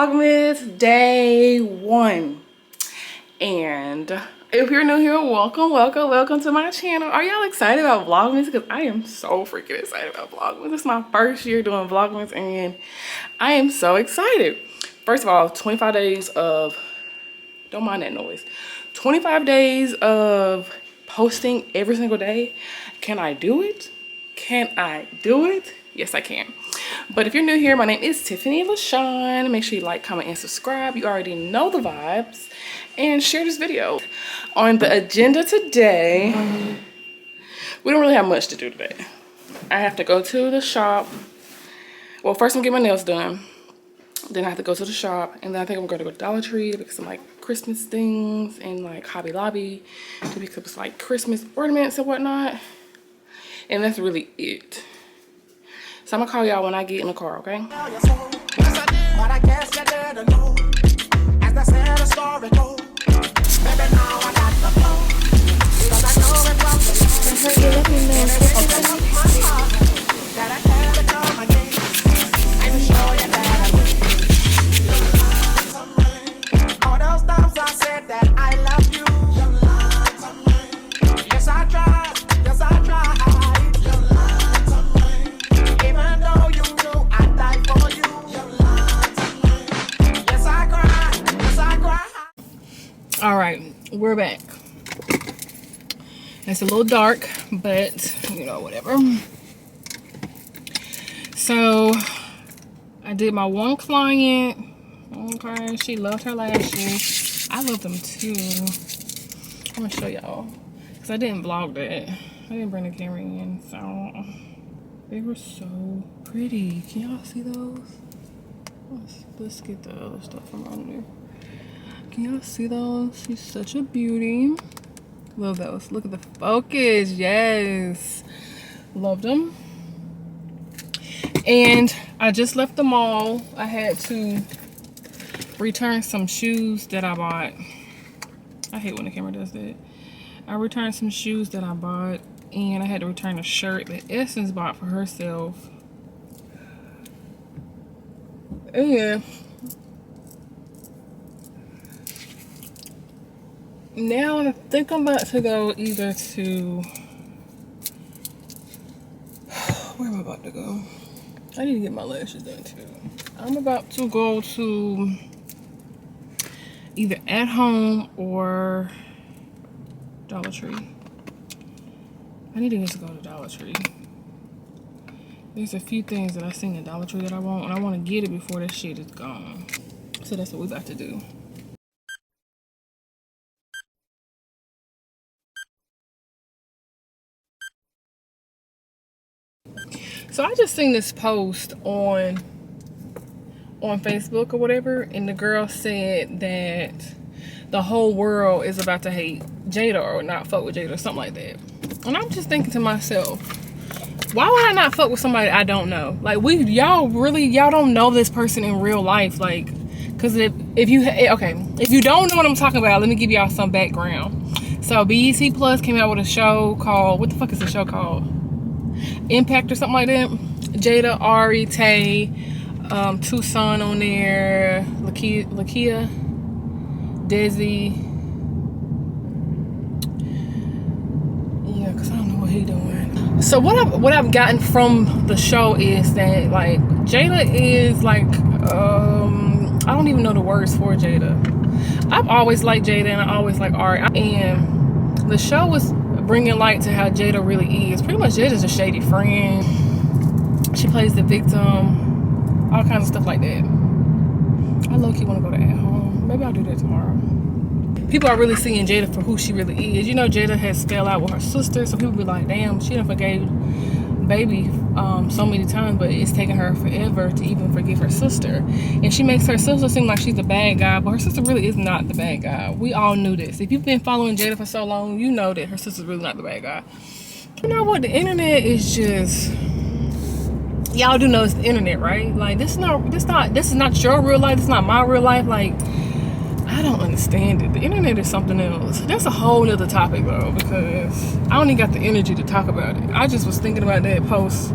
Vlogmas day 1. And if you're new here, welcome to my channel. Are y'all excited about Vlogmas? Because I am so freaking excited about Vlogmas. This is my first year doing Vlogmas and I am so excited. First of all, 25 days of, don't mind that noise, 25 days of posting every single day. Can I do it? Can I do it? Yes, I can. But if you're new here, my name is Tiffany LaShawn. Make sure you like, comment, and subscribe. You already know the vibes. And share this video. On the agenda today, we don't really have much to do today. I have to go to the shop. Well, first I'm getting my nails done. Then I have to go to the shop. And then I think I'm going to go to Dollar Tree to pick some like Christmas things and like Hobby Lobby to pick up some like Christmas ornaments and whatnot. And that's really it. So I'm gonna call y'all when I get in the car, okay? All right, we're back. It's a little dark, but you know, whatever. So I did my one client. Okay, she loved her lashes. I love them too. I'm gonna show y'all because I didn't vlog that. I didn't bring the camera in, so they were so pretty. Can y'all see those? Let's get the other stuff from under. Can y'all see those? She's such a beauty. Love those. Look at the focus. Yes. Love them. And I just left the mall. I had to return some shoes that I bought. I hate when the camera does that. I returned some shoes that I bought. And I had to return a shirt that Essence bought for herself. And now I think I'm about to go either to, where am I about to go? I need to get my lashes done too. I'm about to go to either At Home or Dollar Tree. I need to just go to Dollar Tree. There's a few things that I seen at Dollar Tree that I want, and I want to get it before that shit is gone. So that's what we about to do. So I just seen this post on Facebook or whatever, and the girl said that the whole world is about to hate Jada or not fuck with Jada or something like that. And I'm just thinking to myself, why would I not fuck with somebody I don't know? Like y'all don't know this person in real life. Like, cause if you don't know what I'm talking about, let me give y'all some background. So BET Plus came out with a show called, what the fuck is the show called? Impact or something like that. Jada, Ari, Tay, Tucson on there, Lakia, Desi. Yeah, cause I don't know what he doing. So what I've gotten from the show is that like Jada is like I don't even know the words for Jada. I've always liked Jada and I always like Ari, and the show was bringing light to how Jada really is. Pretty much Jada's a shady friend. She plays the victim, all kinds of stuff like that. I low-key want to go to At Home. Maybe I'll do that tomorrow. People are really seeing Jada for who she really is. You know, Jada has fell out with her sister, so people be like, damn, she done forgave baby so many times, but it's taken her forever to even forgive her sister. And she makes her sister seem like she's the bad guy, but her sister really is not the bad guy. We all knew this. If you've been following Jada for so long, you know that her sister's really not the bad guy. You know what? The internet is just, y'all do know it's the internet, right? Like this is not your real life. This is not my real life. Like, I don't understand it. The internet is something else. That's a whole nother topic though, because I don't even got the energy to talk about it. I just was thinking about that post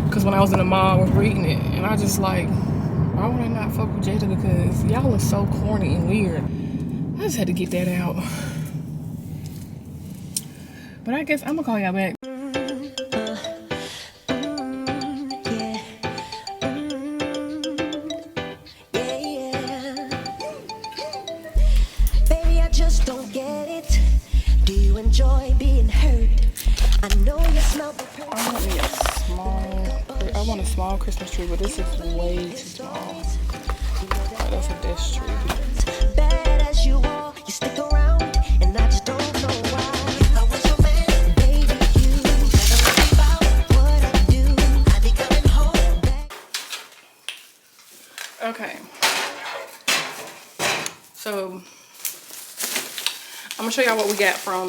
because when I was in the mall, I was reading it, and I just like, Why would I not fuck with Jada? Because y'all are so corny and weird. I just had to get that out. But I guess I'm gonna call y'all back. Baby, I just don't get it. Do you enjoy being hurt? I know you smell the perfume. I want me a small, I want a small Christmas tree, but this is way too small. Oh, that's a desk tree. Bad as you are, you stick around, and I just don't know why. I was your man, baby, you never worry about what I do. I be coming home back. Okay. So I'm gonna show y'all what we got from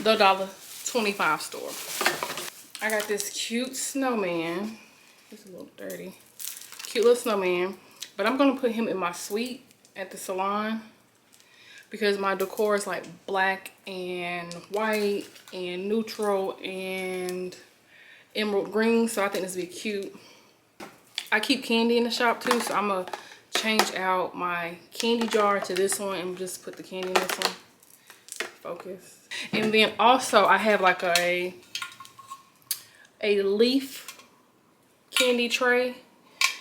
the $1.25 store. I got this cute snowman. It's a little dirty. Cute little snowman. But I'm gonna put him in my suite at the salon because my decor is like black and white and neutral and emerald green. So I think this would be cute. I keep candy in the shop too, so I'm gonna change out my candy jar to this one and just put the candy in this one. Focus. And then also I have like a leaf candy tray.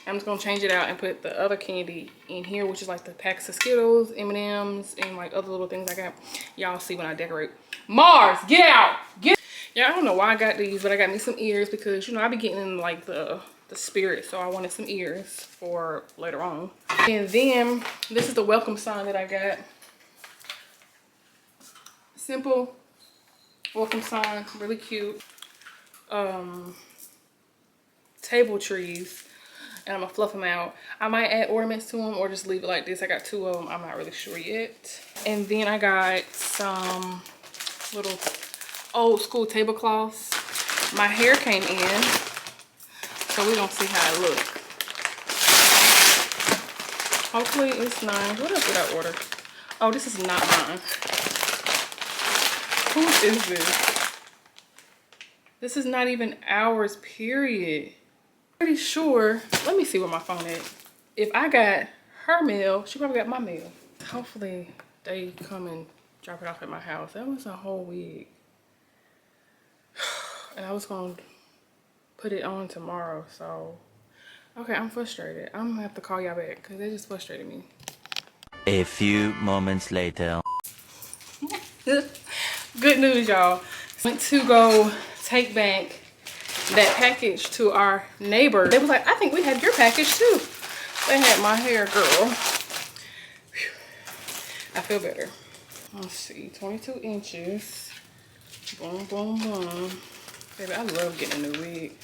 I'm just gonna change it out and put the other candy in here, which is like the packs of Skittles, M&Ms, and like other little things I got. Y'all see when I decorate. Mars, get out! Get. Yeah, I don't know why I got these, but I got me some ears because you know I be getting in like the spirit, so I wanted some ears for later on. And then this is the welcome sign that I got. Simple welcome sign, really cute. Table trees, and I'm gonna fluff them out. I might add ornaments to them or just leave it like this. I got 2 of them, I'm not really sure yet. And then I got some little old school tablecloths. My hair came in, so we're gonna see how it looks. Hopefully it's nice. What else did I order? Oh, this is not mine. Whose is this? This is not even ours, period. Pretty sure. Let me see where my phone is. If I got her mail, she probably got my mail. Hopefully they come and drop it off at my house. That was a whole week. And I was gonna put it on tomorrow, so. Okay, I'm frustrated. I'm gonna have to call y'all back because they just frustrated me. A few moments later. Good news, y'all. Went to go take back that package to our neighbor. They was like, I think we have your package too. They had my hair, girl. Whew. I feel better. Let's see, 22 inches. Boom, boom, boom. Baby, I love getting a new wig.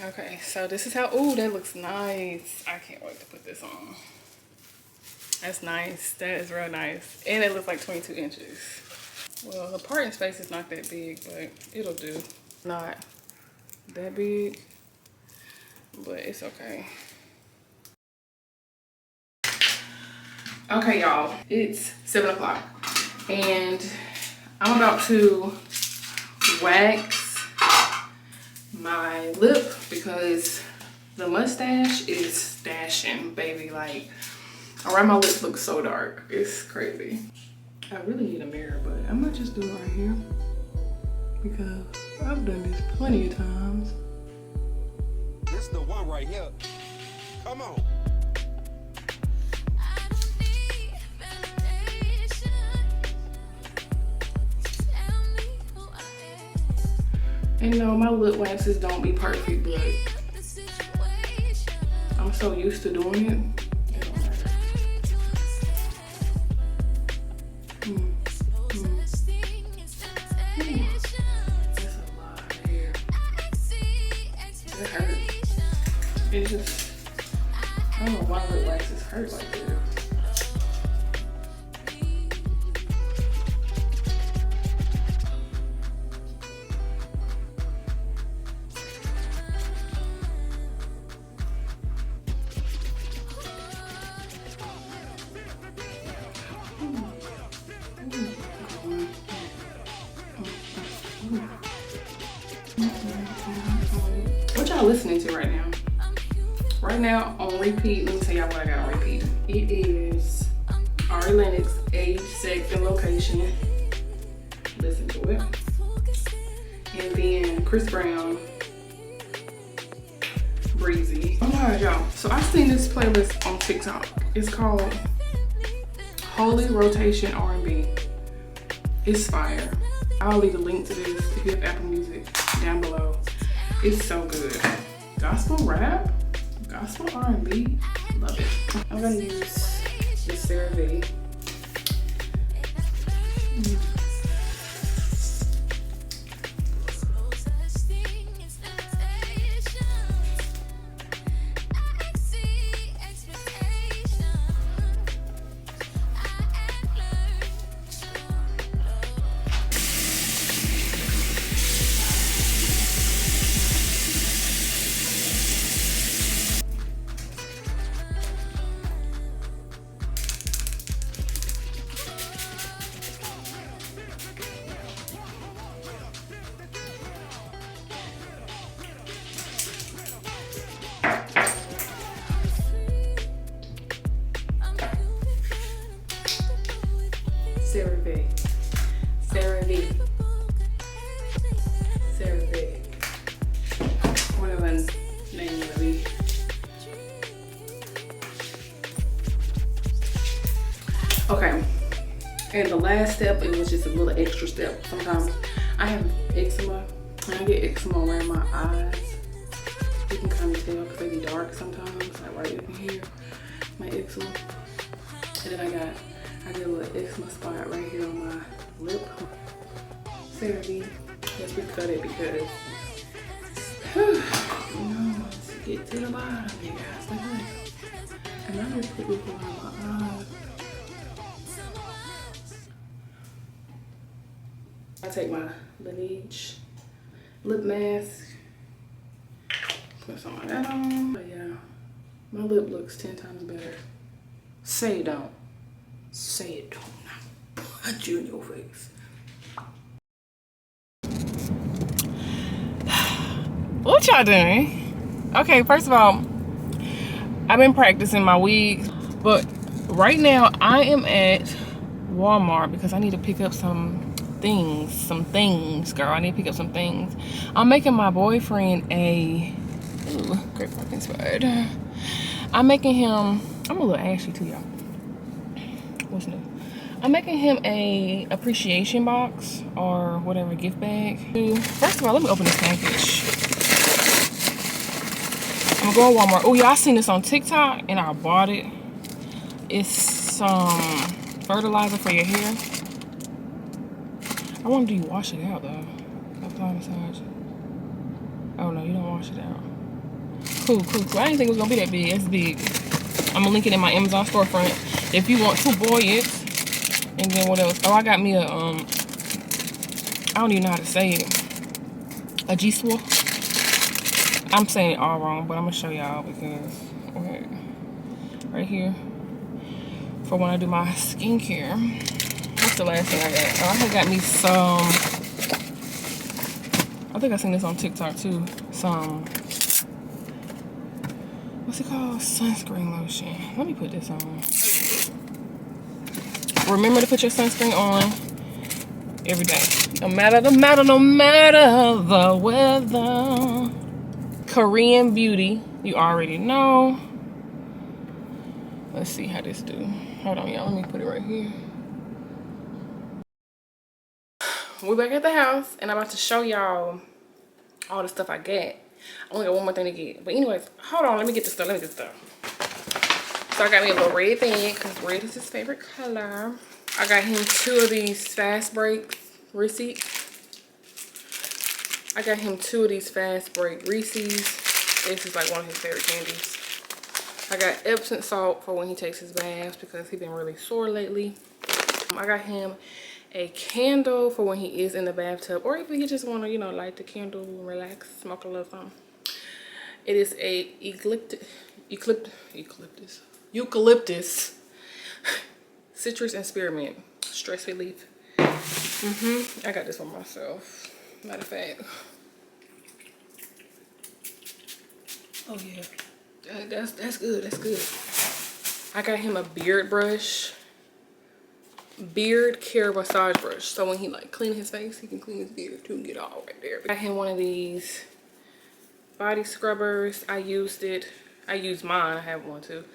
Okay, so this is how, ooh, that looks nice. I can't wait to put this on. That's nice. That is real nice. And it looks like 22 inches. Well, the parting space is not that big, but it'll do. Not that big, but it's okay. Okay, y'all, it's 7 o'clock and I'm about to wax my lip because the mustache is stashing, baby. Like, around my lips look so dark. It's crazy. I really need a mirror, but I'm gonna just do it right here because I've done this plenty of times. This the one right here. Come on. And no, my lip waxes don't be perfect, but I'm so used to doing it. It don't matter. That's a lot of hair. It hurts. It just, I don't know why lip waxes hurt like this. What y'all listening to right now? Write right now on repeat, let me tell y'all what I got on repeat. It is Ari Lennox, Age, Sex, and Location. Listen to it. And then Chris Brown, Breezy. Oh my god, y'all. So I seen this playlist on TikTok. It's called Holy Rotation R&B. It's fire. I'll leave a link to this if you have Apple Music down below. It's so good. Gospel rap, gospel R&B, love it. I'm gonna use this Sarah V. Sarah V. Sarah V. Sarah V. Whatever name will be. Okay. And the last step, it was just a little extra step. Sometimes I have eczema, and I get eczema around my eyes. You can kind of tell because they be dark sometimes, like right up in here, my eczema. And then I get a little eczema spot right here on my lip. Sarah V, let's recut it because, you know, once you get to the bottom, you guys, like this. And I just put this around my eyes. I take my Laneige lip mask, put some of that on. But yeah, my lip looks 10 times better. Say it don't. Say it don't now. Punch you in your face. What y'all doing? Okay, first of all, I've been practicing my wigs, but right now I am at Walmart because I need to pick up some things, girl. I need to pick up some things. I'm making my boyfriend a, ooh, great fucking spud. I'm making him, I'm a little ashy too, y'all. What's new? I'm making him a appreciation box or whatever gift bag. First of all, let me open this package. I'm gonna go to Walmart. Oh yeah, I seen this on TikTok and I bought it. It's some fertilizer for your hair. I wonder, do you wash it out though? Apply massage. Oh no, you don't wash it out. Cool. I didn't think it was gonna be that big. It's big. I'm gonna link it in my Amazon storefront if you want to buy it. And then what else? Oh, I got me a I don't even know how to say it. A G-Swell. I'm saying it all wrong, but I'm gonna show y'all because okay, right here for when I do my skincare. What's the last thing I got? Oh, I had got me some. I think I seen this on TikTok too. Some. What's it called? Sunscreen lotion. Let me put this on. Remember to put your sunscreen on every day. No matter the weather. Korean Beauty. You already know. Let's see how this do. Hold on, y'all. Let me put it right here. We're back at the house, and I'm about to show y'all all the stuff I got. I only got one more thing to get. But anyways, hold on. Let me get the stuff. So I got me a little red thing, because red is his favorite color. I got him 2 of these fast break receipts. I got him 2 of these fast break Reese's. This is like one of his favorite candies. I got Epsom salt for when he takes his baths because he's been really sore lately. I got him a candle for when he is in the bathtub, or if he just want to, you know, light the candle and relax, smoke a little something. It is a eucalyptus citrus and spearmint stress relief. I got this one myself, matter of fact. Oh yeah, That's good. That's good. I got him a beard brush, beard care massage brush. So when he like clean his face, he can clean his beard too and get all right there. I got him one of these body scrubbers. I used mine. I have one too.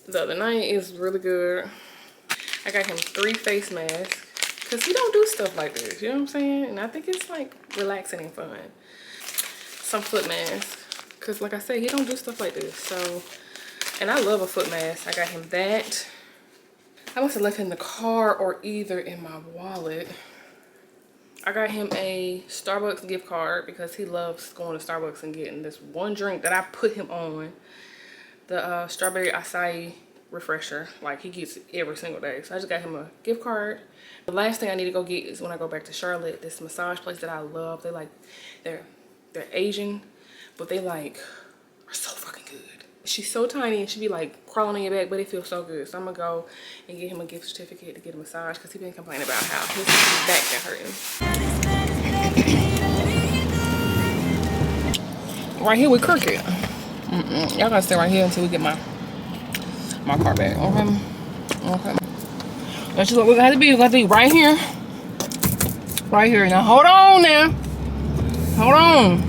The other night. It's really good. I got him 3 face masks because he don't do stuff like this. You know what I'm saying? And I think it's like relaxing and fun. Some foot masks. Cause like I said, he don't do stuff like this. So, and I love a foot mask. I got him that. I must have left it in the car or either in my wallet. I got him a Starbucks gift card because he loves going to Starbucks and getting this one drink that I put him on. The strawberry acai refresher. Like he gets it every single day. So I just got him a gift card. The last thing I need to go get is when I go back to Charlotte, this massage place that I love. They like, they're Asian. But they like are so fucking good. She's so tiny and she be like crawling on your back, but it feels so good. So I'm gonna go and get him a gift certificate to get a massage because he been complaining about how his back been hurting. Right here with Crooked. Y'all gotta stay right here until we get my car back. Okay. That's just what we got to be. We got to be right here. Right here. Now hold on now. Hold on.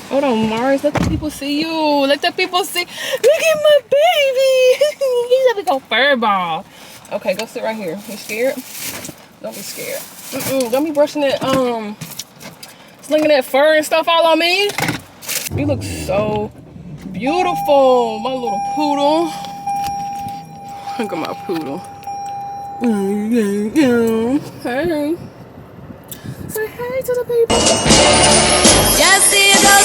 Hold on, Mars. Let the people see you. Let the people see. Look at my baby. He's a big old fur ball. Okay, go sit right here. You scared? Don't be scared. Don't be brushing that, slinging that fur and stuff all on me. You look so beautiful, my little poodle. Look at my poodle. Hey. Say hey to the people. Just see you go